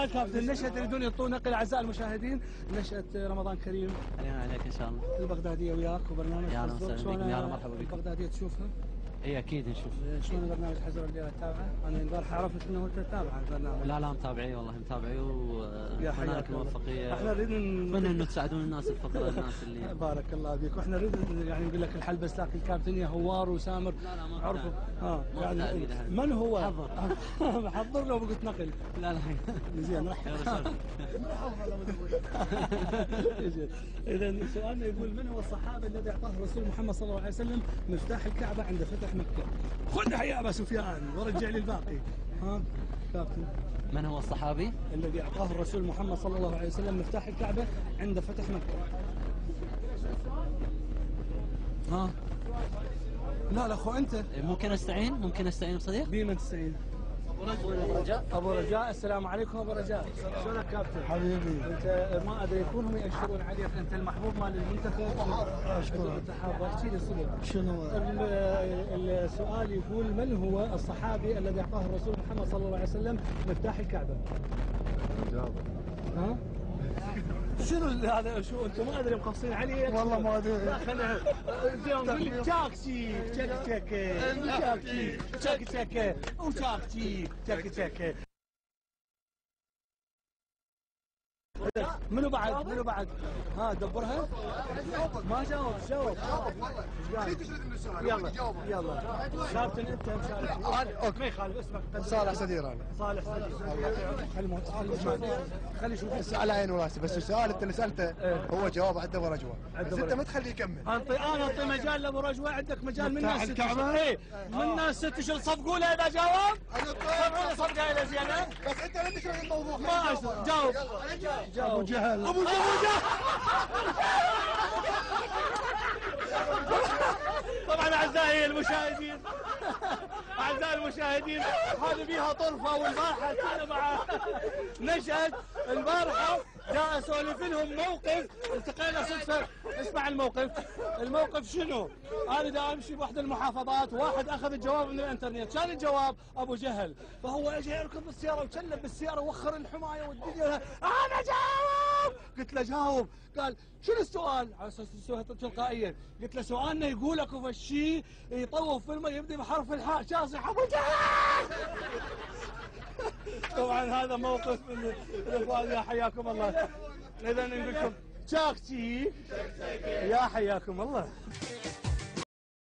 سؤال كابتن، نشأة يريدون يعطون نقل اعزائي المشاهدين، نشأة رمضان كريم علينا عليك ان شاء الله. البغداديه وياك وبرنامج يا اهلا وسهلا بكم، يا مرحبا بكم. البغداديه تشوفها؟ اي اكيد نشوف. شلون برنامج حزر الليله تتابعه؟ انا البارحه عرفت انه انت تتابع البرنامج. لا متابعي والله متابعي واتمنى لك الموفقيه. احنا نريد اتمنى انه تساعدون الناس الفقراء الناس اللي بارك الله فيك، واحنا نريد يعني نقول لك الحل بس لكن الكابتن يا هوار وسامر ما عرفوا يعني من هو؟ محضر له قلت نقل. لا زين اذا سؤالنا يقول من هو الصحابي الذي اعطاه الرسول محمد صلى الله عليه وسلم مفتاح الكعبه عند فتح مكه؟ خذها يا ابا سفيان ورجع لي الباقي. ها كابتن، من هو الصحابي الذي اعطاه الرسول محمد صلى الله عليه وسلم مفتاح الكعبه عند فتح مكه؟ ها لا اخو انت ممكن استعين بصديق؟ بمن تستعين؟ ابو رجاء. السلام عليكم ابو رجاء، شلونك كابتن؟ حبيبي انت ما ادري يكونهم ياشرون عليك انت المحبوب مال المنتخب. اشكرك. احكي لي صدق شنو السؤال يقول من هو الصحابي الذي اعطاه الرسول محمد صلى الله عليه وسلم مفتاح الكعبه؟ ها؟ شنو هذا؟ شو انتم ما ادري مقصين علي؟ والله ما ادري. لا خلينا نقول لك تشاكسي تشاكسي. منو بعد؟ ها دبرها؟ ما جاوب. يلا كابتن انت مشارك. ما يخالف اسمك. صالح سدير انا. صالح خلي يشوف على عيني وراسي، بس السؤال انت اللي سالته هو جواب عند ابو رجوه، بس انت ما تخليه يكمل. انا مجال لابو رجوه، عندك مجال من الناس الكعبه. من الناس 6 اشهر صفقوا له اذا جاوب. صفقوا صفقه الى زينه. بس انت لا تشرح الموضوع. ما اشرح. جاوب. ابو جهل. طبعا اعزائي المشاهدين هذه فيها طرفه، والبارحه كنا مع نشأة البارحه جاء اسولف لهم موقف التقينا صدفه. اسمع الموقف شنو؟ انا دا امشي بواحده المحافظات، واحد اخذ الجواب من الانترنت، كان الجواب ابو جهل، فهو اجى يركض بالسياره وكلب بالسياره ووخر الحمايه والدنيا. انا جاوب. قلت له جاوب. قال شنو السؤال؟ على اساس تسويها تلقائيا. قلت له سؤالنا يقول لك فشي يطوف في الماء يبدي بحرف الحاء، شاصح ابو جهل. طبعا هذا موقف من الاخوان. يا حياكم الله. اذا نقول لكم شاكشي يا حياكم الله.